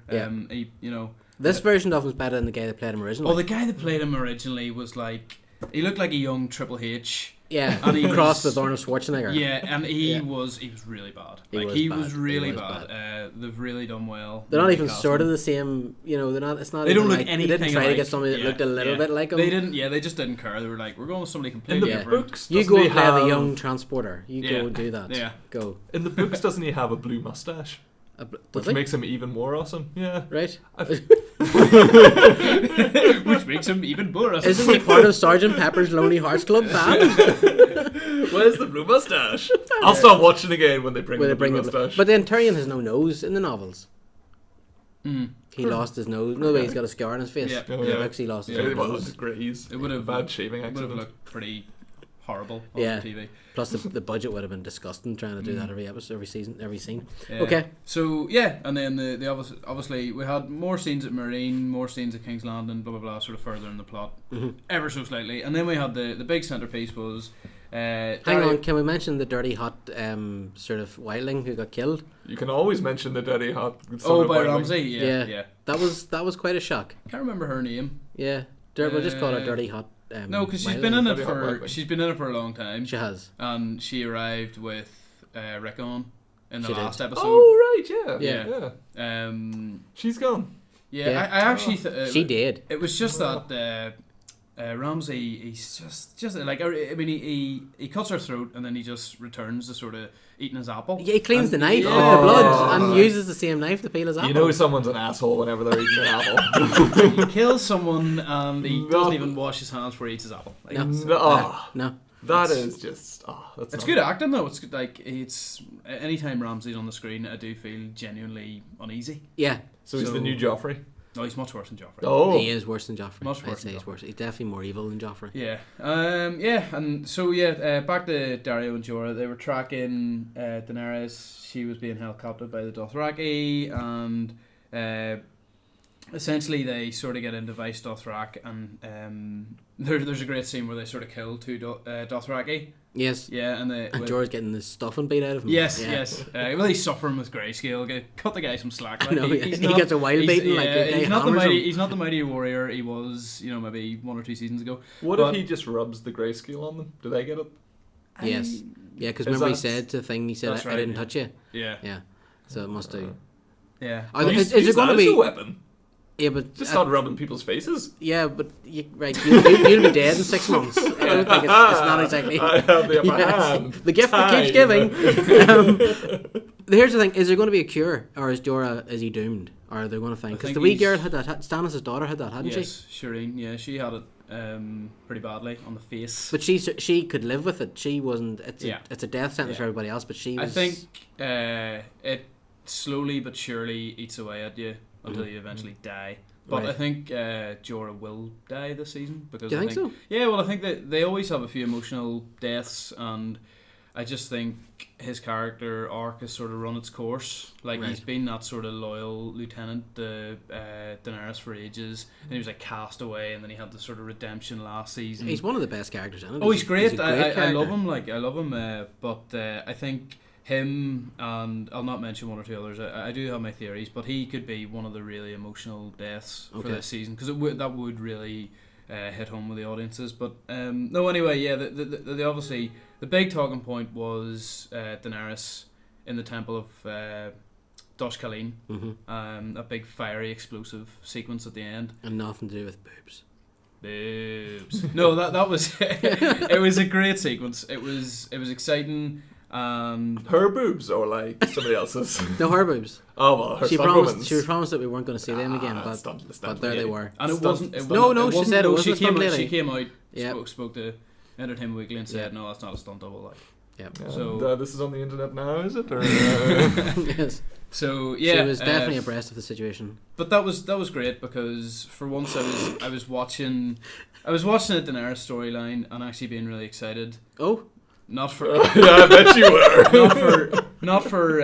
This version of him is better than the guy that played him originally. Oh, the guy that played him originally was like, he looked like a young Triple H. Yeah, and he crossed with Arnold Schwarzenegger. Yeah, and he was really bad. He was really bad. They've really done well. They're not even sort of the same. They're not. It's not. They don't look like, anything. They didn't try to get like, somebody that looked a little bit like him. They didn't. Yeah, they just didn't care. They were like, we're going with somebody completely different. Books, you go and play the young transporter. You go and do that. Yeah, go. In the books, doesn't he have a blue mustache? Which makes him even more awesome. Yeah. Right. Which makes him even more awesome. Isn't he part of Sgt. Pepper's Lonely Hearts Club band? Where's the blue mustache? I'll stop watching again when they bring the blue mustache. But then Tyrion has no nose in the novels. Mm. He lost his nose. No way, he's got a scar on his face. Yeah. In the books, he lost his nose. It would have bad shaving accident. Would have looked pretty horrible on TV. Plus the budget would have been disgusting trying to do that every episode, every season, every scene. Yeah. Okay. So and then the obviously we had more scenes at Marine, more scenes at King's Landing, blah blah blah, sort of further in the plot, ever so slightly. And then we had the big centerpiece was. Hang on, can we mention the dirty hot sort of wildling who got killed? You can always mention the dirty hot. By Ramsey, yeah. That was quite a shock. Can't remember her name. Yeah, we'll just call her dirty hot. No, because she's been in it for a long time. She has, and she arrived with Rickon in the last episode. Oh right, yeah. She's gone. Yeah. I actually she did. It was just that. Ramsey, he's just like, I mean, he cuts her throat and then he just returns to sort of eating his apple. Yeah, he cleans the knife with the blood and uses the same knife to peel his apple. You know someone's an asshole whenever they're eating an apple. He kills someone and he doesn't even wash his hands before he eats his apple. Like, no. That is just it's good acting though. It's good, like it's anytime Ramsey's on the screen, I do feel genuinely uneasy. Yeah. So he's the new Joffrey. No, he's much worse than Joffrey. Oh, he is worse than Joffrey. Much worse. He's worse. He's definitely more evil than Joffrey. Yeah. And so back to Dario and Jorah. They were tracking Daenerys. She was being helicoptered by the Dothraki, and essentially they sort of get into Vice Dothrak, and there's a great scene where they sort of kill two Dothraki. Yes. Yeah, and Jorah's getting the stuffing beat out of him. Yes. Well, he's suffering with grayscale. Cut the guy some slack. Like, no, he gets a wild beating. He's not the mighty warrior he was, maybe 1 or 2 seasons ago. What if he just rubs the grayscale on them? Do they get it? Yes. Yeah, because remember he said to Thing, he said, I didn't touch you. Yeah. So it must do. Yeah. Is it going to be a weapon? Yeah, but just start rubbing people's faces. Yeah, but you'll be dead in 6 months. I don't think it's not exactly. I have the upper hand. The gift that keeps giving. Here's the thing: is there going to be a cure, or is he doomed? Or are they going to find? Because the wee girl had that. Stannis' daughter had that, hadn't she? Yes, Shireen. Yeah, she had it pretty badly on the face. But she could live with it. She wasn't. It's a death sentence for everybody else. But she was. I think it slowly but surely eats away at you until you eventually die. But I think Jorah will die this season because do you think so? Yeah, well, I think that they always have a few emotional deaths, and I just think his character arc has sort of run its course. Like he's been that sort of loyal lieutenant to Daenerys for ages, and he was like cast away, and then he had the sort of redemption last season. He's one of the best characters in it. Oh, he's great. I love him. I love him. But I think him, and I'll not mention 1 or 2 others. I do have my theories, but he could be one of the really emotional deaths for this season, because that would really hit home with the audiences. But no, anyway, yeah. The obviously the big talking point was Daenerys in the temple of Dosh Khaleen. A big fiery explosive sequence at the end, and nothing to do with boobs. No, that was it was a great sequence. It was exciting. Her boobs or like somebody else's? No, her boobs. Oh well, her she promised that we weren't going to see them again, but there they were. And it wasn't. She said it wasn't. She came out, spoke to Entertainment Weekly and said, "No, that's not a stunt double." Like, so this is on the internet now, is it? Or, yes. So yeah, she was definitely abreast of the situation. But that was great, because for once I was watching a Daenerys storyline and actually being really excited. Oh. Not for yeah, I bet you were. not for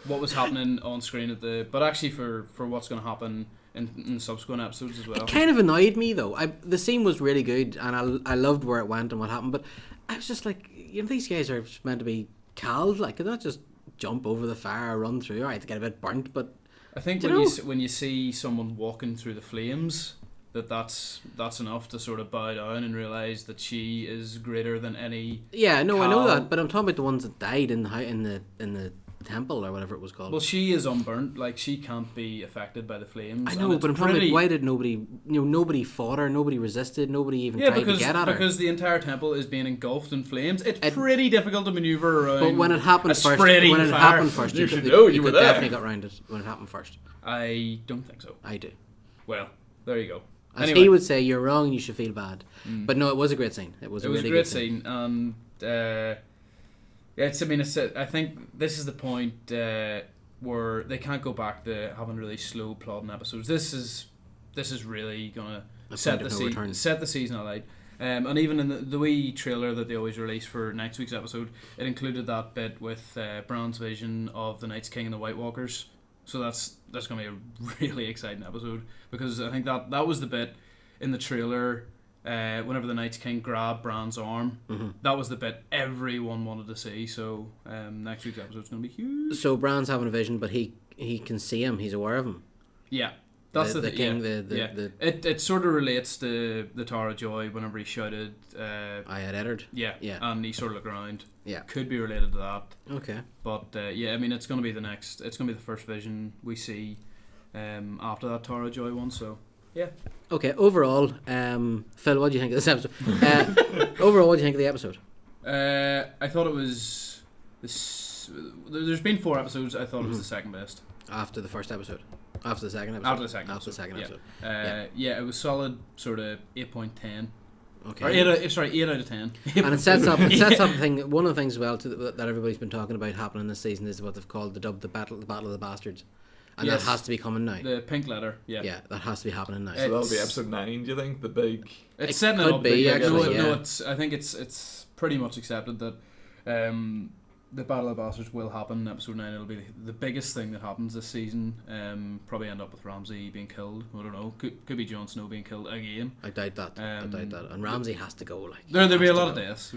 what was happening on screen but actually for what's going to happen in subsequent episodes as well. It kind of annoyed me though. The scene was really good, and I loved where it went and what happened. But I was just like, these guys are meant to be called. Like, could not just jump over the fire or run through? All right, to get a bit burnt, but I think when you see someone walking through the flames, that's enough to sort of bow down and realise that she is greater than any. Yeah, no, I know that, but I'm talking about the ones that died in the temple or whatever it was called. Well, she is unburnt; like she can't be affected by the flames. I know, but I'm talking about, why did nobody fought her, nobody resisted, nobody even tried to get at her? Because the entire temple is being engulfed in flames. It's pretty difficult to manoeuvre around. But when it happened first, you could definitely got around it when it happened first. I don't think so. I do. Well, there you go. As he would say, you're wrong, you should feel bad. But no, it was a great scene. It was a really great good scene. And I think this is the point where they can't go back to having really slow plotting episodes. This is really gonna set the season alight. And even in the wee trailer that they always release for next week's episode, it included that bit with Bran's vision of the Night's King and the White Walkers. So that's going to be a really exciting episode, because I think that was the bit in the trailer whenever the Night's King grabbed Bran's arm. Mm-hmm. That was the bit everyone wanted to see. So next week's episode is going to be huge. So Bran's having a vision, but he can see him. He's aware of him. Yeah. That's the king. Yeah. It sort of relates to the Tara Joy whenever he shouted. I had entered. Yeah. And he sort of looked around. Yeah. Could be related to that. Okay. But I mean, it's going to be the first vision we see after that Tara Joy one. So yeah. Okay. Overall, Phil, what do you think of this episode? Overall, what do you think of the episode? I thought it was there's been 4 episodes. I thought it was the second best. After the first episode. After the second episode. After the second episode. It was solid, sort of 8.10. Okay. Or 8 out of 10. And it sets up thing. One of the things as well that everybody's been talking about happening this season is what they've called the battle of the bastards, and that has to be coming now. The pink letter. Yeah, that has to be happening now. So that'll be episode 9. Do you think the big? It's setting it up. No, I think it's pretty much accepted that. The Battle of the Bastards will happen in episode 9. It'll be the biggest thing that happens this season. Probably end up with Ramsay being killed. I don't know. Could be Jon Snow being killed again. I doubt that. And Ramsay has to go. There'll be a lot of deaths.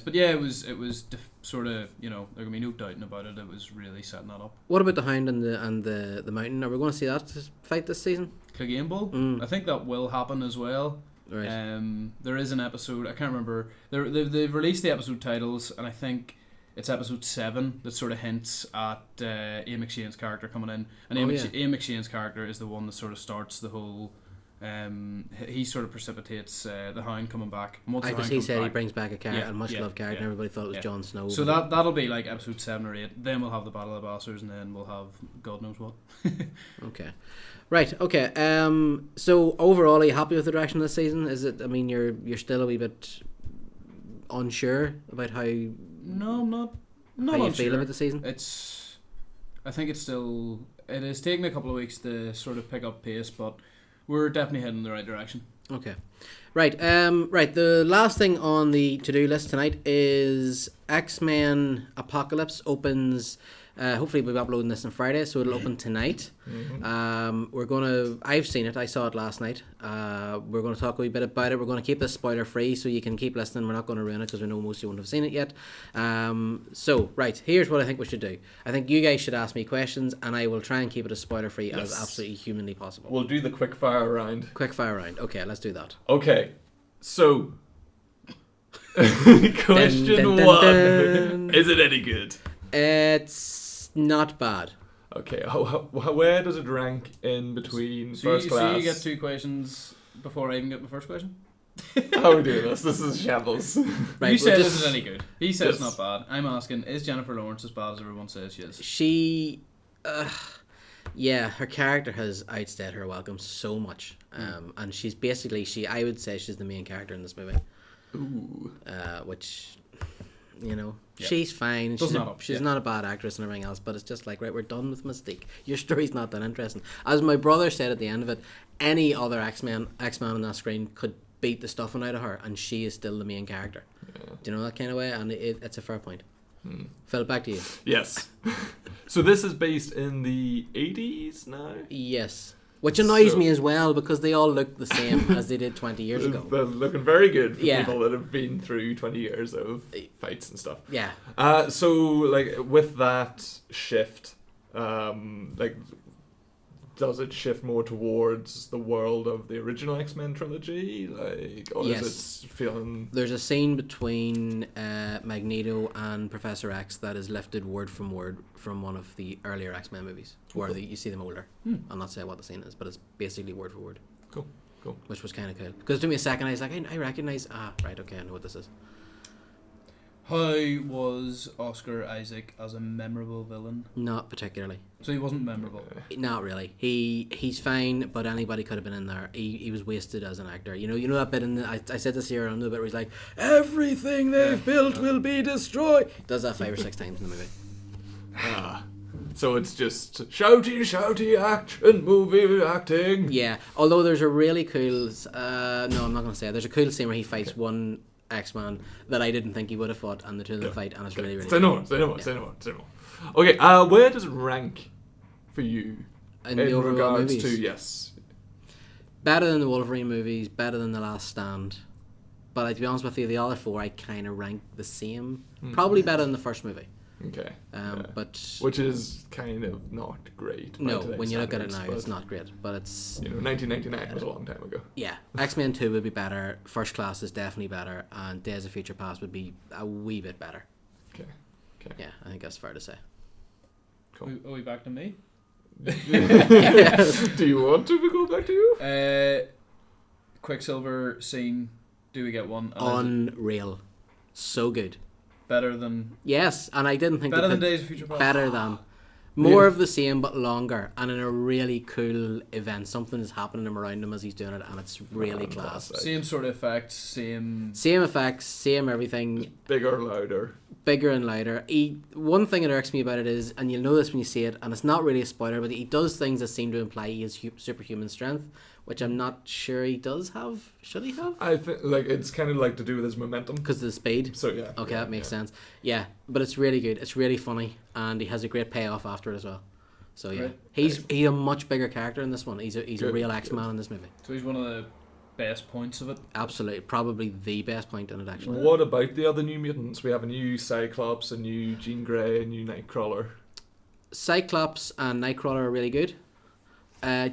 But yeah, it was sort of, there can be no doubting about it. It was really setting that up. What about the Hound and the Mountain? Are we going to see that fight this season? Clegane Bull? I think that will happen as well. Right. There is an episode. I can't remember. They've released the episode titles, and I think it's episode 7 that sort of hints at Ian McShane's character coming in. And Ian McShane's character is the one that sort of starts the whole... he sort of precipitates the Hound coming back. Because he said he brings back a much-loved character, and everybody thought it was Jon Snow. So that'll be like episode 7 or 8. Then we'll have the Battle of the Bastards, and then we'll have God knows what. Okay. Right, okay. So overall, are you happy with the direction of this season? Is it... I mean, you're still a wee bit unsure about how... No, I'm not how you feel about the season? I think it is taking a couple of weeks to sort of pick up pace, but we're definitely heading in the right direction. Okay. Right. The last thing on the to-do list tonight is X-Men Apocalypse opens. Hopefully we'll be uploading this on Friday, so it'll open tonight. Mm-hmm. I've seen it. I saw it last night. We're going to talk a wee bit about it. We're going to keep this spoiler free, so you can keep listening. We're not going to ruin it because we know most of you won't have seen it yet. Here's what I think we should do. I think you guys should ask me questions, and I will try and keep it as spoiler free as absolutely humanly possible. We'll do the quick fire round. Okay, let's do that. Okay, so question 1: Is it any good? It's not bad. Okay, where does it rank in between first class? So you get 2 questions before I even get my first question? How are we doing this? This is shambles. Right, you said this is any good. He says it's not bad. I'm asking, is Jennifer Lawrence as bad as everyone says she is? She... her character has outstayed her welcome so much. And she's basically... I would say she's the main character in this movie. Ooh. Which... she's fine. She's not a bad actress and everything else, but it's just like, right, we're done with Mystique. Your story's not that interesting. As my brother said at the end of it, any other X-Man on that screen could beat the stuffing out of her, and she is still the main character. Yeah. Do you know that kind of way? And it's a fair point. Phil, back to you. Yes. So this is based in the 80s now? Yes. Which annoys me as well, because they all look the same as they did 20 years ago. They're looking very good for people that have been through 20 years of fights and stuff. Yeah. So, with that shift, does it shift more towards the world of the original X-Men trilogy? Is it feeling... There's a scene between Magneto and Professor X that is lifted word from word from one of the earlier X-Men movies, where you see them older. I'll not say what the scene is, but it's basically word for word. Cool. Which was kind of cool. Because it took me a second, I was like, I recognise... right, okay, I know what this is. How was Oscar Isaac as a memorable villain? Not particularly. So he wasn't memorable? Not really. He's fine, but anybody could have been in there. He was wasted as an actor. You know that bit in the... I said this here on the bit where he's like, everything they've built will be destroyed. Does that 5 or 6 times in the movie. So it's just shouty action movie acting. Yeah, although there's a really cool... no, I'm not going to say it. There's a cool scene where he fights one X-Man that I didn't think he would have fought, and the two of them fight, and it's really, really Say no more. Okay, where does it rank for you in the overall regards movies? to, yes. Better than the Wolverine movies, better than The Last Stand. But to be honest with you, the other four I kind of rank the same. Probably better than the first movie. Okay. But which is kind of not great. No, when you look at it now, it's not great. But it's 1999 was a long time ago. Yeah, X-Men 2 would be better. First Class is definitely better, and Days of Future Past would be a wee bit better. Okay. Yeah, I think that's fair to say. Cool. Are we back to me? Do you want to go back to you? Quicksilver scene. Do we get one? Unreal, so good. Better than... Yes, and I didn't think... Better than Days of Future Past? Better than. More of the same, but longer, and in a really cool event. Something is happening to him around him as he's doing it, and it's really class. Same sort of effects, same effects, same everything. Just bigger, louder. Bigger and louder. One thing that irks me about it is, and you'll know this when you see it, and it's not really a spoiler, but he does things that seem to imply he has superhuman strength, which I'm not sure he does have. Should he have? I think it's kind of to do with his momentum. Because of the speed. So yeah. Okay, that makes sense. Yeah, but it's really good. It's really funny, and he has a great payoff after it as well. So yeah, he's a much bigger character in this one. He's a real X-Man in this movie. So he's one of the best points of it. Absolutely, probably the best point in it actually. What about the other New Mutants? We have a new Cyclops, a new Jean Grey, a new Nightcrawler. Cyclops and Nightcrawler are really good.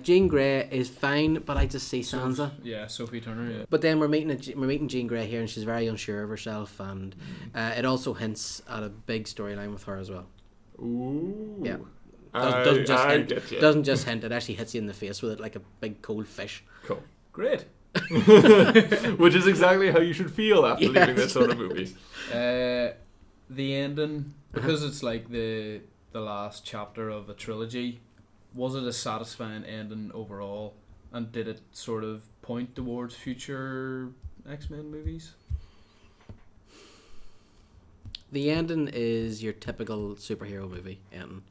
Jean Grey is fine, but I just see Sansa. Sophie Turner. Yeah. But then we're meeting Jean Grey here, and she's very unsure of herself, and it also hints at a big storyline with her as well. Ooh. Yeah. Doesn't just hint. It actually hits you in the face with it like a big cold fish. Cool. Great. Which is exactly how you should feel after leaving this sort of movie. The ending, because it's like the last chapter of a trilogy. Was it a satisfying ending overall, and did it sort of point towards future X-Men movies? The ending is your typical superhero movie ending.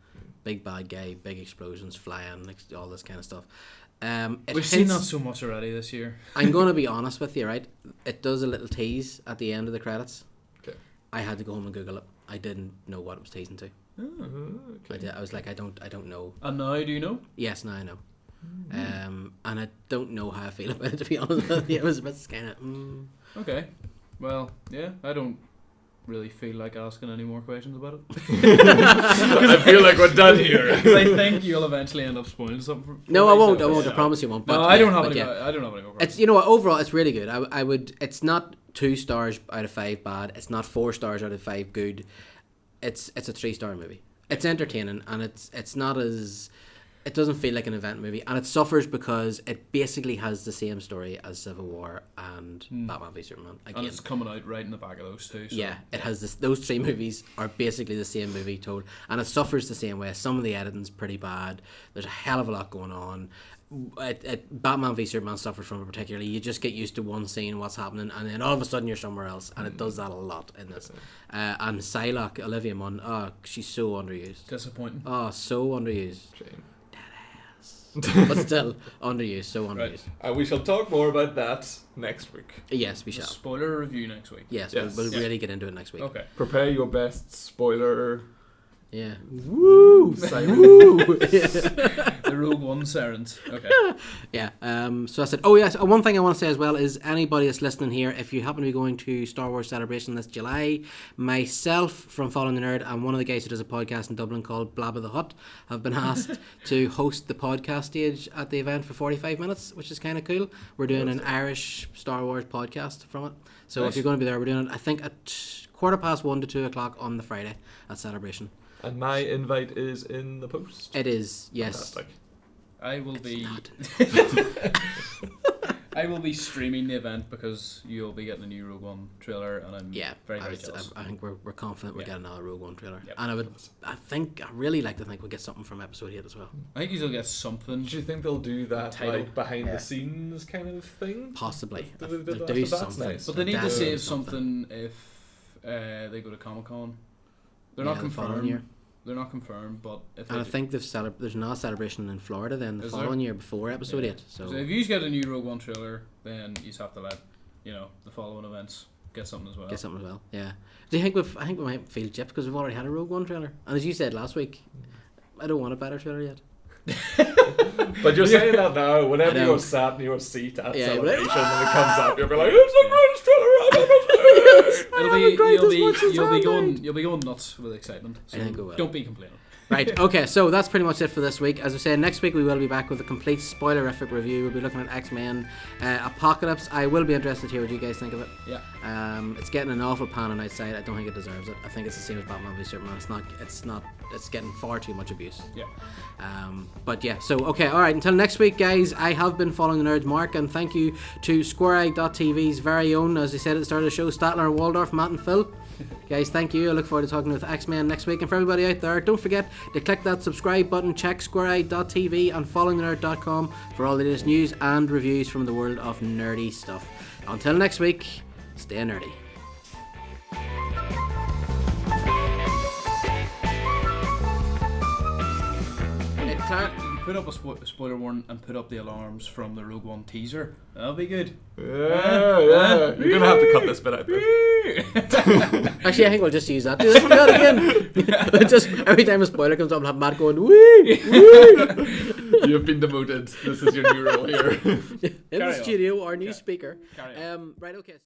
Big bad guy, big explosions, flying, all this kind of stuff. We've seen that so much already this year. I'm going to be honest with you, right? It does a little tease at the end of the credits. Okay. I had to go home and Google it. I didn't know what it was teasing to. Oh, okay. I was like, I don't know. And now do you know? Yes, now I know. And I don't know how I feel about it, to be honest with you. It was a bit kind of... Okay. Well, yeah, I don't really feel like asking any more questions about it. I feel like we're done here. Because I think you'll eventually end up spoiling something. No, I won't. I promise you won't. But no, I don't have any. I don't have any more questions. It's, you know what? Overall, it's really good. I would. It's not 2 stars out of 5 bad. It's not 4 stars out of 5 good. It's a 3-star movie. It's entertaining, and it's not as... It doesn't feel like an event movie, and it suffers because it basically has the same story as Civil War and Batman v Superman. Again. And it's coming out right in the back of those two. So. Yeah, it has this. Those 3 movies are basically the same movie told, and it suffers the same way. Some of the editing's pretty bad. There's a hell of a lot going on. Batman v Superman suffers from it particularly. You just get used to one scene, what's happening, and then all of a sudden you're somewhere else, and it does that a lot in this. And Psylocke, Olivia Munn, she's so underused. Disappointing. So underused. Shame. But still underused, so underused. Right. We shall talk more about that next week. Yes, we shall. Spoiler review next week. Yes. We'll really get into it next week. Okay. Prepare your best spoiler. Yeah. Woo! The Rogue One sirens. Okay. Yeah. So I said, oh yes, one thing I want to say as well is anybody that's listening here, if you happen to be going to Star Wars Celebration this July, myself from Following the Nerd and one of the guys who does a podcast in Dublin called Blab of the Hut have been asked to host the podcast stage at the event for 45 minutes, which is kind of cool. We're doing an Irish Star Wars podcast from it. So if you're going to be there, we're doing it, I think, at 1:15 to 2 o'clock on the Friday at Celebration. And my invite is in the post. It is, yes. Fantastic. I will be I will be streaming the event because you'll be getting a new Rogue One trailer, and I'm very jealous. I think we're confident we'll get another Rogue One trailer. Yep. And I really like to think we'll get something from episode 8 as well. I think you'll get something. Do you think they'll do that like behind the scenes kind of thing? Possibly. They'll do something. nice. But they need to save something if they go to Comic-Con. They're not confirmed. They're not confirmed, but if and I think there's not a celebration in Florida then the following year before Episode 8. So if you get a new Rogue One trailer, then you just have to let the following events get something as well. Yeah. Do you think I think we might feel gypped because we've already had a Rogue One trailer, and as you said last week, I don't want a better trailer yet. But you're saying that now. Whenever you're sat in your seat at Celebration and it comes up, you'll be like, "It's the greatest trailer You'll be going nuts with excitement. So I think we will. Don't be complaining. Right, okay, so that's pretty much it for this week. As I said, next week we will be back with a complete spoilerific review. We'll be looking at X-Men Apocalypse. I will be interested to hear what you guys think of it. Yeah. It's getting an awful panning outside. I don't think it deserves it. I think it's the same as Batman v Superman. It's getting far too much abuse. Yeah. But yeah, so okay, alright, until next week, guys, I have been following the Nerds Mark, and thank you to SquareEyed.tv's very own, as I said at the start of the show, Statler, Waldorf, Matt and Phil. Guys, thank you. I look forward to talking with X-Men next week. And for everybody out there, don't forget to click that subscribe button, check SquareEyed.tv and followthenerd.com for all the latest news and reviews from the world of nerdy stuff. Until next week, stay nerdy. Put up a spoiler warning and put up the alarms from the Rogue One teaser. That'll be good. Yeah. You're going to have to cut this bit out. Actually, I think we'll just use that. Do that again. Just every time a spoiler comes up, I'll have Matt going, wee! You've been demoted. This is your new role here. In the studio, our new speaker. Carry on. Right, okay.